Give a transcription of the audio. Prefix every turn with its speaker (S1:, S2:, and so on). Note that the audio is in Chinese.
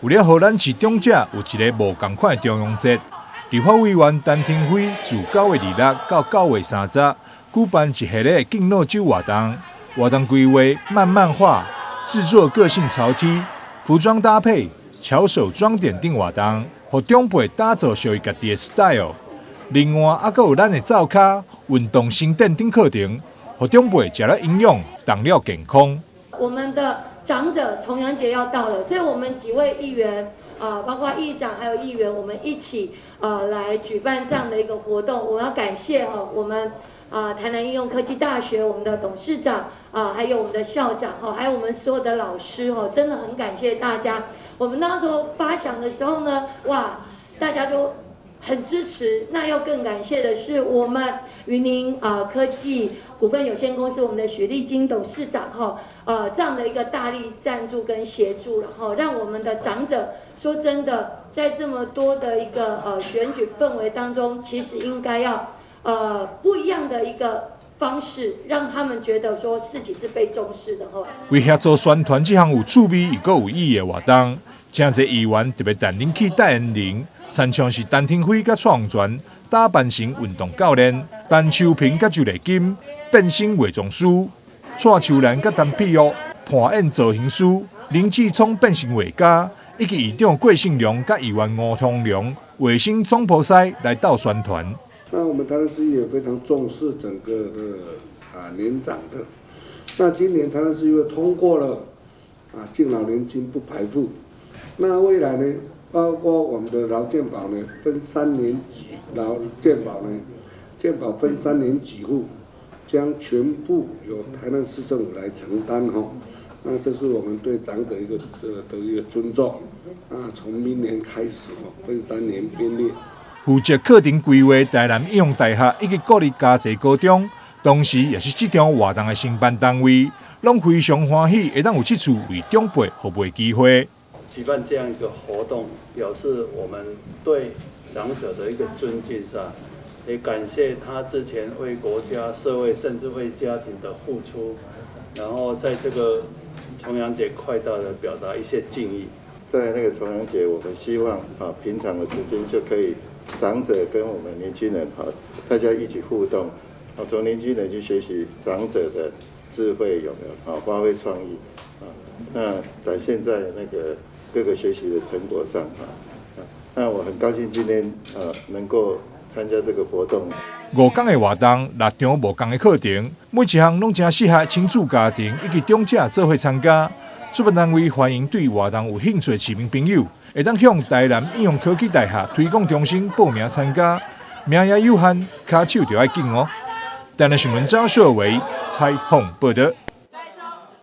S1: 为了让咱市长者有一个无同款的重阳节，立法委员陈廷辉自9月26到9月30举办一系列敬老酒活动，活动规划慢慢画、制作个性潮 T、服装搭配、巧手装点等活动，让长辈打造属于家己的 style。另外，还有咱的灶脚、运动生电等课程，让长辈食了营养，当了健康。
S2: 我们的长者重阳节要到了，所以我们几位议员包括议长还有议员，我们一起来举办这样的一个活动。我要感谢我们台南应用科技大学我们的董事长还有我们的校长还有我们所有的老师真的很感谢大家。我们那时候发想的时候呢，哇，大家都很支持。那要更感谢的是我们云林科技股份有限公司我们的许丽金董事长这样的一个大力赞助跟协助了让我们的长者说真的，在这么多的一个选举氛围当中，其实应该要不一样的一个方式，让他们觉得说自己是被重视的
S1: 为协助宣传这项有趣味又有意义的活动，真侪议员特别带领去代言人，参像是陈廷辉甲蔡宏全打扮成运动教练，陈秋平甲周丽金变身化妆师，蔡秋兰甲陈碧玉扮演造型师，林志聪变成画家，以及议长郭信良甲议员吴通良卫星总菩萨来到宣传。
S3: 那我们台南市议员非常重视整个的年长的。那今年台南市议会通过了敬老年金不排付。那未来呢，包括我们的劳健保呢，分3年劳健保呢，健保分3年给付，将全部由台南市政府来承担那这是我们对长者一个尊重。从明年开始分3年编列。
S1: 负责课程规划台南应用大学以及国立嘉济高中，同时也是这场活动的承办单位，拢非常欢喜会当有这次为长辈服务的机会。
S4: 举办这样一个活动，表示我们对长者的一个尊敬上，也感谢他之前为国家、社会甚至为家庭的付出，然后在这个重阳节快到的表达一些敬意。
S5: 在那个重阳节，我们希望平常的时间就可以。长者跟我们年轻人大家一起互动，从年轻人去学习长者的智慧有没有发挥创意那展现在那个各个学习的成果上那我很高兴今天能够参加这个活动。
S1: 5天的活动，6场无同的课程，每一项拢正适合亲子家庭以及长者做伙参加。主办单位欢迎对活动有兴趣的市民朋友，会当向台南应用科技大学推广中心报名参加，名额有限，卡手就要紧哦。台南新闻张硕维采访报道。